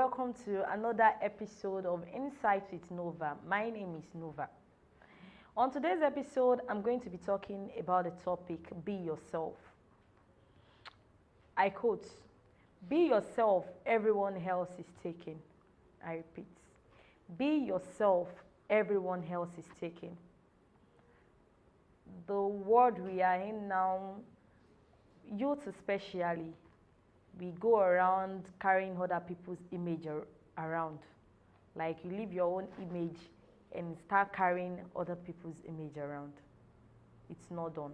welcome to another episode of Insights with Nova. My name is Nova. On today's episode, I'm going to be talking about the topic, Be Yourself. I quote, "Be yourself, everyone else is taken." I repeat, be yourself, everyone else is taken. The world we are in now, youth especially, we go around carrying other people's image around. Like you leave your own image and start carrying other people's image around. It's not done.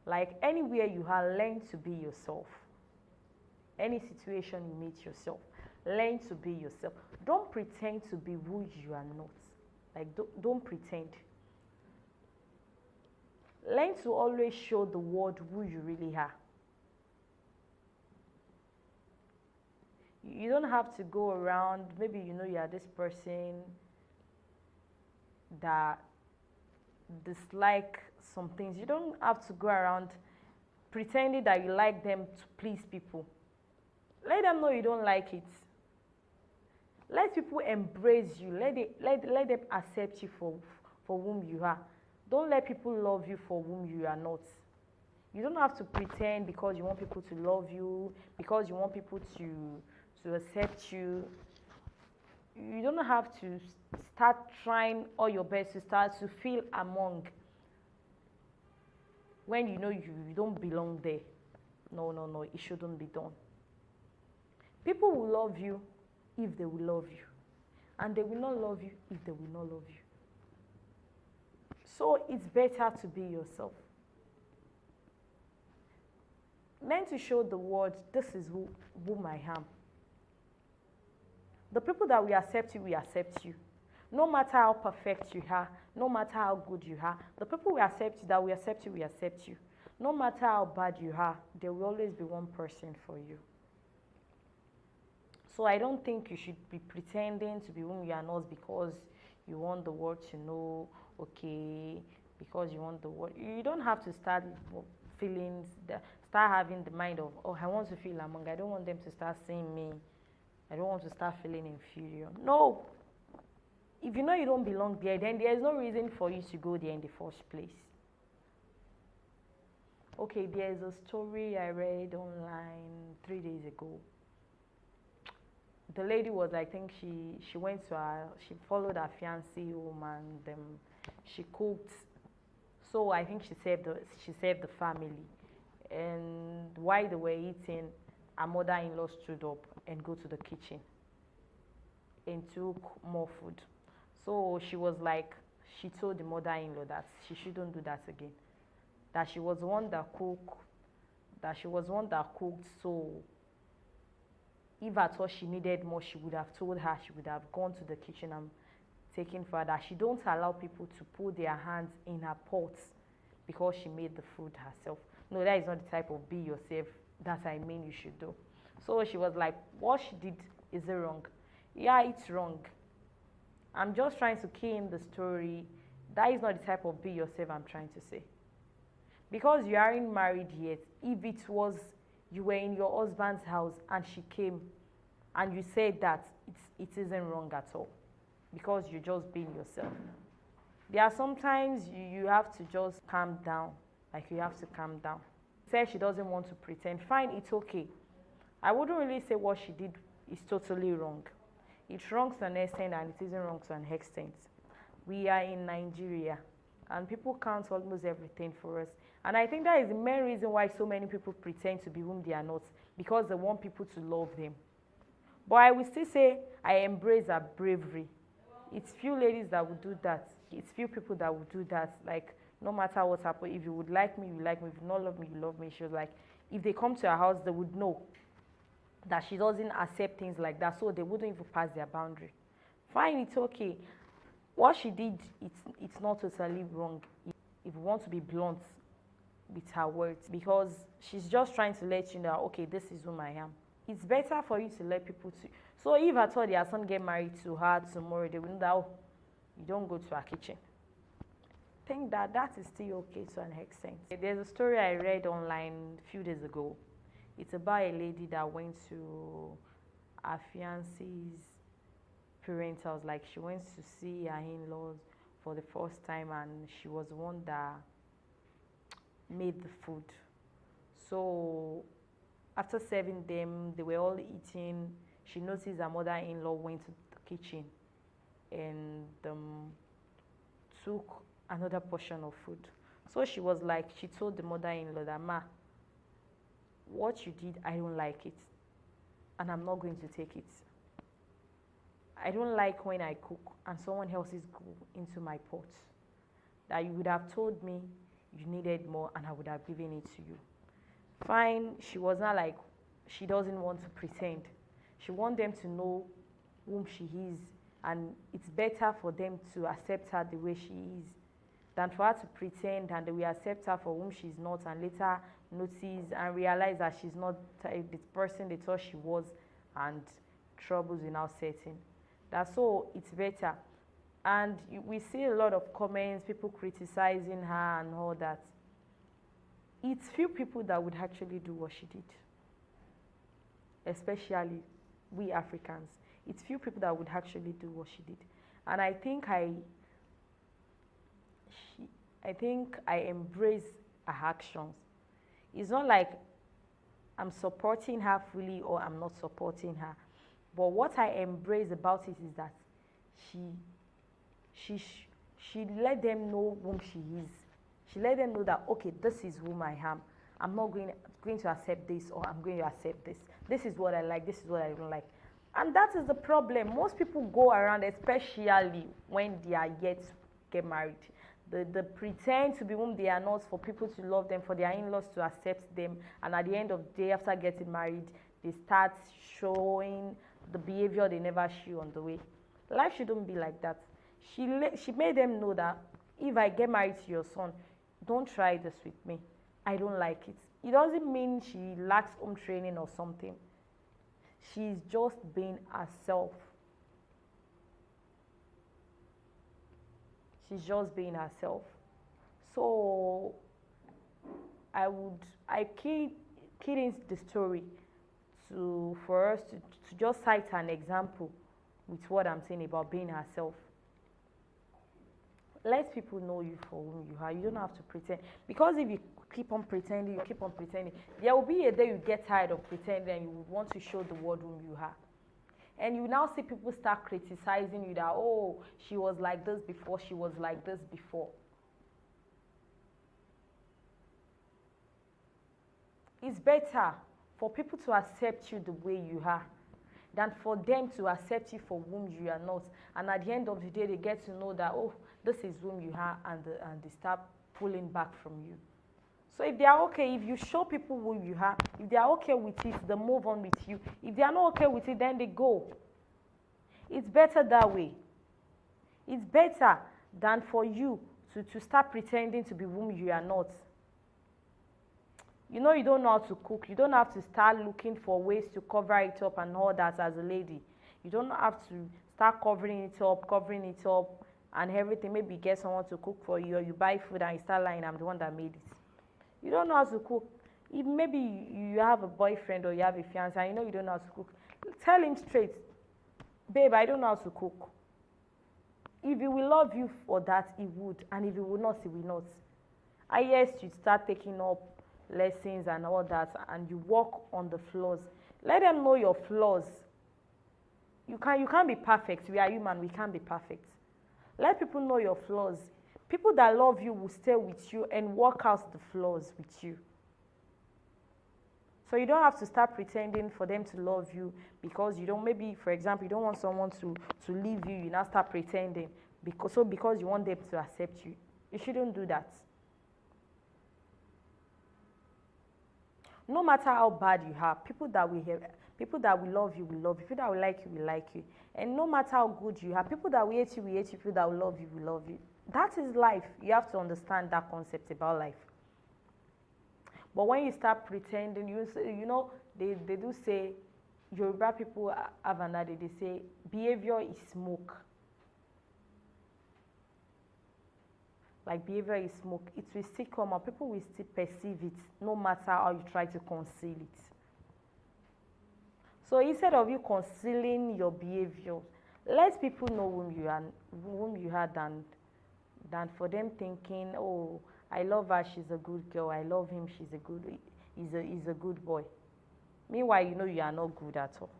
Like anywhere you are, learn to be yourself. Any situation you meet yourself, learn to be yourself. Don't pretend to be who you are not. Like don't pretend. Learn to always show the world who you really are. You don't have to go around, maybe you know you are this person that dislike some things. You don't have to go around pretending that you like them to please people. Let them know you don't like it. Let people embrace you. Let them accept you for whom you are. Don't let people love you for whom you are not. You don't have to pretend because you want people to love you, because you want people to accept you. You don't have to start trying all your best to start to feel among when you know you don't belong there. No, it shouldn't be done. People will love you if they will love you, and they will not love you if they will not love you. So it's better to be yourself. Learn to show the world, this is whom I am. The people that will accept you will accept you. No matter how perfect you are, no matter how good you are, the people will accept you that will accept you will accept you. No matter how bad you are, there will always be one person for you. So I don't think you should be pretending to be whom you are not because you want the world to know, okay, because you want the world. You don't have to start feelings, start having the mind of, oh, I want to feel among. I don't want them to start seeing me. I don't want to start feeling inferior. No. If you know you don't belong there, then there's no reason for you to go there in the first place. Okay, there's a story I read online 3 days ago. The lady was, I think she went to she followed her fiancé home and she cooked. So I think she saved the family. And while they were eating, her mother-in-law stood up and go to the kitchen and took more food. So she was like, she told the mother-in-law that she shouldn't do that again. That she was the one that cooked. So if at all she needed more, she would have told her. She would have gone to the kitchen and taken further. She don't allow people to put their hands in her pots because she made the food herself. No, that is not the type of be yourself that I mean you should do. So she was like, what she did, is it wrong? Yeah, it's wrong. I'm just trying to key in the story. That is not the type of be yourself I'm trying to say. Because you aren't married yet, if it was you were in your husband's house and she came and you said that, it isn't wrong at all. Because you're just being yourself. There are sometimes you have to just calm down. Like you have to calm down. Said she doesn't want to pretend. Fine, it's okay. I wouldn't really say what she did is totally wrong. It's wrong to an extent and it isn't wrong to an extent. We are in Nigeria and people count almost everything for us. And I think that is the main reason why so many people pretend to be whom they are not, because they want people to love them. But I will still say I embrace her bravery. It's few ladies that would do that. It's few people that would do that. Like, no matter what happens, if you would like me, you like me. If you not love me, you love me. She was like, if they come to her house, they would know that she doesn't accept things like that, so they wouldn't even pass their boundary. Fine, it's okay. What she did, it's not totally wrong, if you want to be blunt with her words, because she's just trying to let you know, okay, this is whom I am. It's better for you to let people to. So if at all their son get married to her tomorrow, they will know that, oh, you don't go to her kitchen. I think that is still okay to an extent. There's a story I read online a few days ago. It's about a lady that went to her fiance's parents house. Like she went to see her in-laws for the first time, and she was the one that made the food. So after serving them, they were all eating. She noticed her mother-in-law went to the kitchen and took another portion of food. So she was like, she told the mother-in-law that, Ma, what you did, I don't like it, and I'm not going to take it. I don't like when I cook and someone else's go into my pot. That you would have told me you needed more and I would have given it to you. Fine, she was not like, she doesn't want to pretend. She wants them to know whom she is, and it's better for them to accept her the way she is than for her to pretend and they will accept her for whom she's not, and later notice and realize that she's not the person they thought she was, and troubles will now set in. That's so it's better. And we see a lot of comments, people criticizing her and all that. It's few people that would actually do what she did, especially we Africans. It's few people that would actually do what she did. And I think I embrace her actions. It's not like I'm supporting her fully or I'm not supporting her. But what I embrace about it is that she let them know whom she is. She let them know that, okay, this is whom I am. I'm not going to accept this, or I'm going to accept this. This is what I like, this is what I don't like. And that is the problem. Most people go around, especially when they are yet to get married. They pretend to be whom they are not for people to love them, for their in-laws to accept them. And at the end of the day, after getting married, they start showing the behavior they never show on the way. Life shouldn't be like that. She made them know that if I get married to your son, don't try this with me. I don't like it. It doesn't mean she lacks home training or something. She's just being herself. She's just being herself. So I keyed in the story for us to just cite an example with what I'm saying about being herself. Let people know you for whom you are. You don't have to pretend. Because if you keep on pretending, there will be a day you get tired of pretending and you would want to show the world whom you are. And you now see people start criticizing you that, oh, she was like this before, she was like this before. It's better for people to accept you the way you are than for them to accept you for whom you are not. And at the end of the day, they get to know that, oh, this is whom you are, and they start pulling back from you. So if they are okay, if you show people who you are, if they are okay with it, they move on with you. If they are not okay with it, then they go. It's better that way. It's better than for you to start pretending to be whom you are not. You know you don't know how to cook. You don't have to start looking for ways to cover it up and all that as a lady. You don't have to start covering it up and everything. Maybe get someone to cook for you, or you buy food and you start lying, I'm the one that made it. You don't know how to cook. If maybe you have a boyfriend or you have a fiancé and you know you don't know how to cook, tell him straight, babe, I don't know how to cook. If he will love you for that, he would. And if he will not, he will not. Yes, you start taking up lessons and all that, and you work on the flaws. Let them know your flaws. You can't be perfect. We are human. We can't be perfect. Let people know your flaws. People that love you will stay with you and work out the flaws with you. So you don't have to start pretending for them to love you because you don't, maybe, for example, you don't want someone to leave you, you now start pretending because you want them to accept you. You shouldn't do that. No matter how bad you are, people that will love you will love you. People that will like you will like you. And no matter how good you are, people that will hate you will hate you. People that will love you will love you. That is life. You have to understand that concept about life. But when you start pretending, they do say, Yoruba people have an adage, they say, behavior is smoke. Like behavior is smoke. It will still come out. People will still perceive it, no matter how you try to conceal it. So instead of you concealing your behavior, let people know whom you are than for them thinking, oh, I love her, she's a good girl. I love him, he's a good boy. Meanwhile, you know you are not good at all.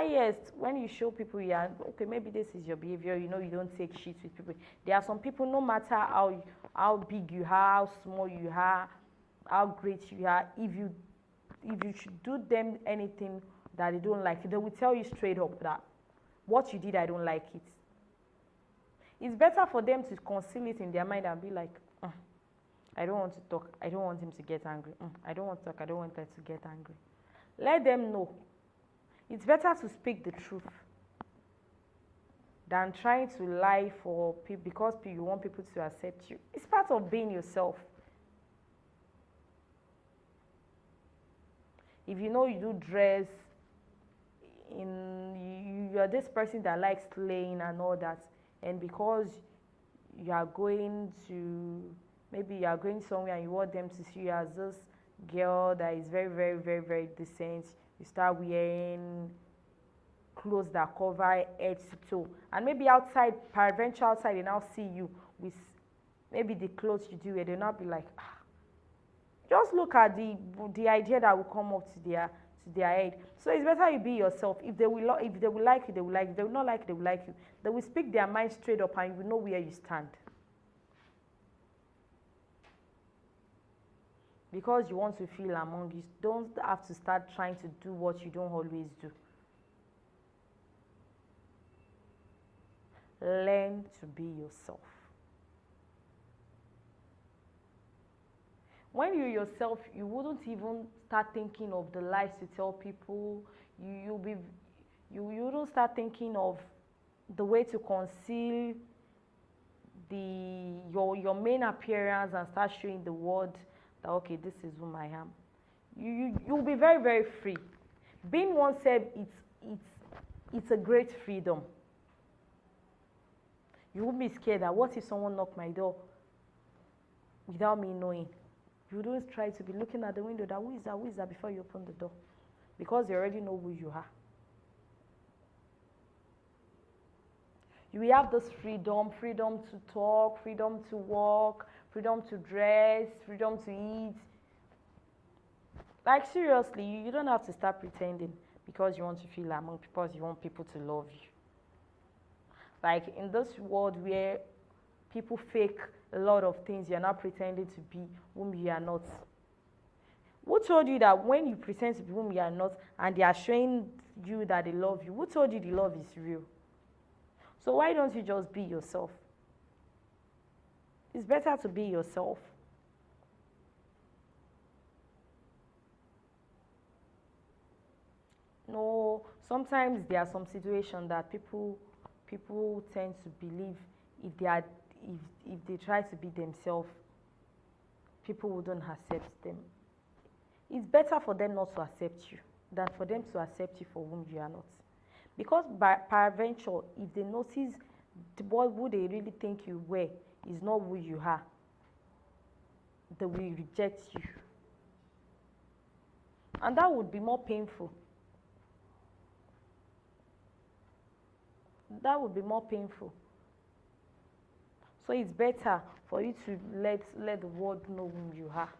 Yes, when you show people you are okay, maybe this is your behavior. You know you don't take shit with people. There are some people, no matter how big you are, how small you are, how great you are, if you should do them anything that they don't like, they will tell you straight up that what you did, I don't like it. It's better for them to conceal it in their mind and be like, I don't want to talk. I don't want him to get angry. I don't want to talk. I don't want her to get angry. Let them know. It's better to speak the truth than trying to lie for people because you want people to accept you. It's part of being yourself. If you know you do dress, you're this person that likes slaying and all that, and because you are going to, maybe you are going somewhere and you want them to see you as this girl that is very, very, very, very decent, you start wearing clothes that cover head to toe, and maybe outside, peradventure outside, they now see you with maybe the clothes you do, and they'll not be like, just look at the idea that will come up to their head. So it's better you be yourself. If they will like you, they will like you. If they will not like you, they will like you. They will speak their mind straight up, and you will know where you stand. Because you want to feel among, you don't have to start trying to do what you don't always do. Learn to be yourself. When you're yourself, you wouldn't even start thinking of the lies to tell people. You wouldn't start thinking of the way to conceal your main appearance and start showing the world that, okay, this is whom I am. You'll be very, very free. Being oneself, it's a great freedom. You won't be scared that what if someone knocked my door without me knowing? You don't try to be looking at the window that who is that before you open the door, because you already know who you are. You will have this freedom to talk, freedom to walk, freedom to dress, freedom to eat. Like seriously, you don't have to start pretending because you want to feel among people, because you want people to love you. Like in this world where people fake a lot of things, you're not pretending to be whom you are not. Who told you that when you pretend to be whom you are not and they are showing you that they love you, who told you the love is real? So why don't you just be yourself? It's better to be yourself. No, sometimes there are some situations that people tend to believe if they try to be themselves, people wouldn't accept them. It's better for them not to accept you than for them to accept you for whom you are not. Because peradventure, if they notice who they really think you were is not who you are, they will reject you. And that would be more painful. That would be more painful. So it's better for you to let the world know whom you are.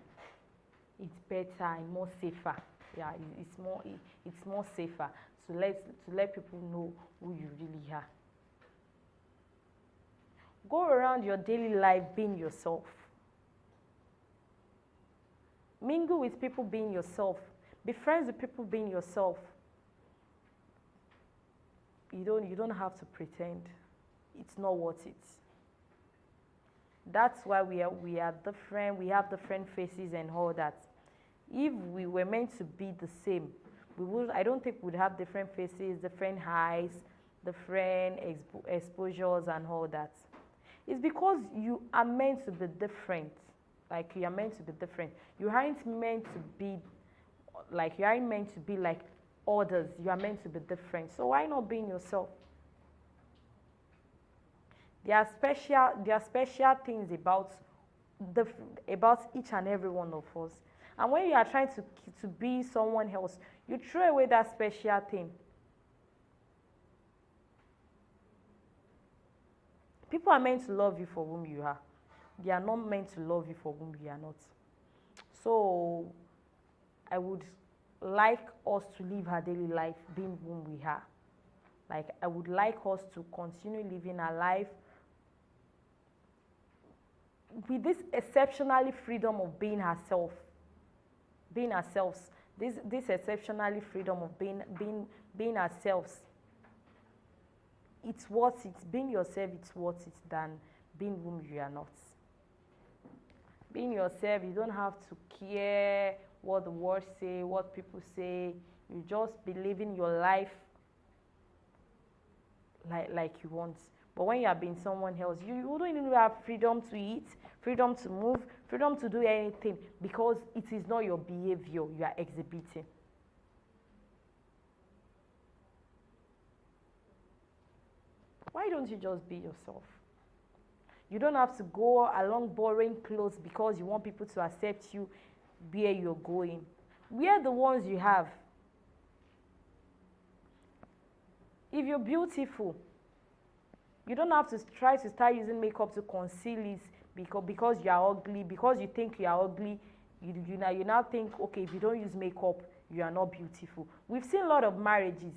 It's better and more safer. Yeah, it's more safer to let people know who you really are. Go around your daily life being yourself. Mingle with people being yourself. Be friends with people being yourself. You don't have to pretend. It's not worth it. That's why we are different. We have different faces and all that. If we were meant to be the same, I don't think we'd have different faces, different heights, different exposures and all that. It's because you are meant to be different. Like you are meant to be different. You aren't meant to be like others. You are meant to be different. So why not being yourself? There are special things about each and every one of us. And when you are trying to be someone else, you throw away that special thing. People are meant to love you for whom you are. They are not meant to love you for whom you are not. So I would like us to live our daily life being whom we are. Like, I would like us to continue living our life with this exceptionally freedom of being ourselves. This exceptionally freedom of being ourselves. It's worth it. Being yourself, it's worth it than being whom you are not. Being yourself, you don't have to care what the world say, what people say. You just be living your life like you want. But when you are being someone else, you don't even have freedom to eat, freedom to move, freedom to do anything, because it is not your behavior you are exhibiting. Why don't you just be yourself? You don't have to go along borrowing clothes because you want people to accept you where you're going. Wear the ones you have. If you're beautiful, you don't have to try to start using makeup to conceal it because you are ugly, because you think you are ugly. You now think, okay, if you don't use makeup, you are not beautiful. We've seen a lot of marriages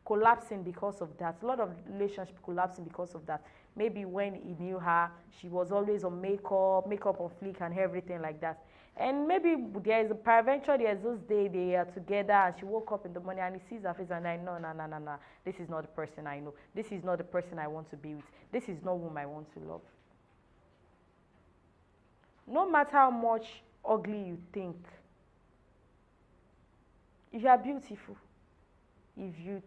collapsing because of that. A lot of relationships collapsing because of that. Maybe when he knew her, she was always on makeup on fleek and everything like that. And maybe there is a peradventure, there's this day they are together and she woke up in the morning and he sees her face and I know, no. This is not the person I know. This is not the person I want to be with. This is not whom I want to love. No matter how much ugly you think, if you are beautiful, if you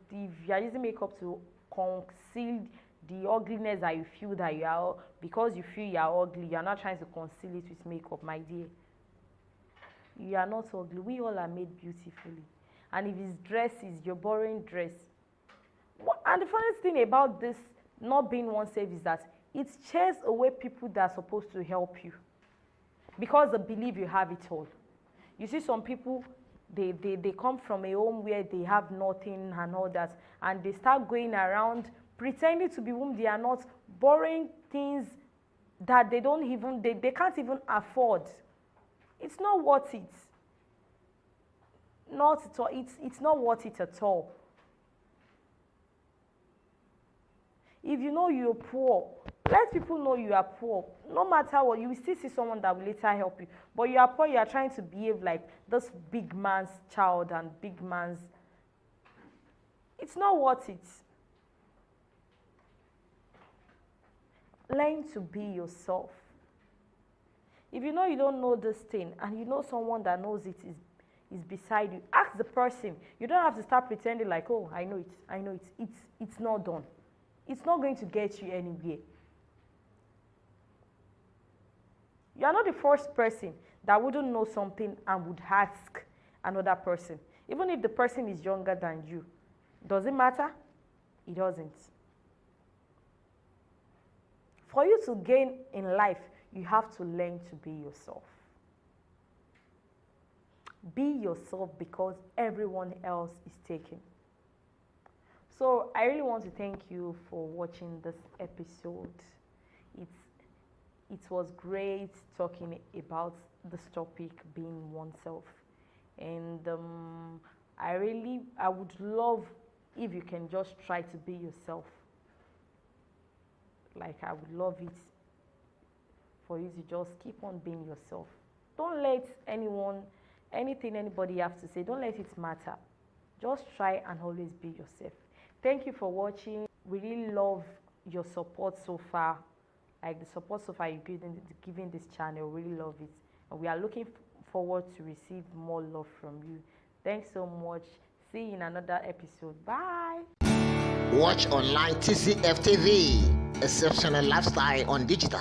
are using makeup to conceal the ugliness that you feel that you are, because you feel you are ugly, you are not trying to conceal it with makeup, my dear. You are not ugly. We all are made beautifully. And if it's dresses, you're borrowing dress. And the funniest thing about this not being oneself is that it chased away people that are supposed to help you, because they believe you have it all. You see some people, they come from a home where they have nothing and all that, and they start going around pretending to be whom they are not, borrowing things that they can't even afford. It's not worth it. Not at all. It's not worth it at all. If you know you're poor, let people know you are poor. No matter what, you will still see someone that will later help you. But you are poor, you are trying to behave like this big man's child and big man's. It's not worth it. Learn to be yourself. If you know you don't know this thing and you know someone that knows it is beside you, ask the person. You don't have to start pretending like, oh, I know it. It's not done. It's not going to get you anywhere. You are not the first person that wouldn't know something and would ask another person. Even if the person is younger than you. Does it matter? It doesn't. For you to gain in life, you have to learn to be yourself. Be yourself because everyone else is taken. So I really want to thank you for watching this episode. It was great talking about this topic, being oneself. And I would love if you can just try to be yourself. Like, I would love it for you to just keep on being yourself. Don't let anything anybody have to say, don't let it matter. Just try and always be yourself. Thank you for watching. We really love your support so far. Like the support so far you've given this channel, really love it. And we are looking forward to receive more love from you. Thanks so much. See you in another episode. Bye. Watch online TCF TV. Exceptional lifestyle on digital.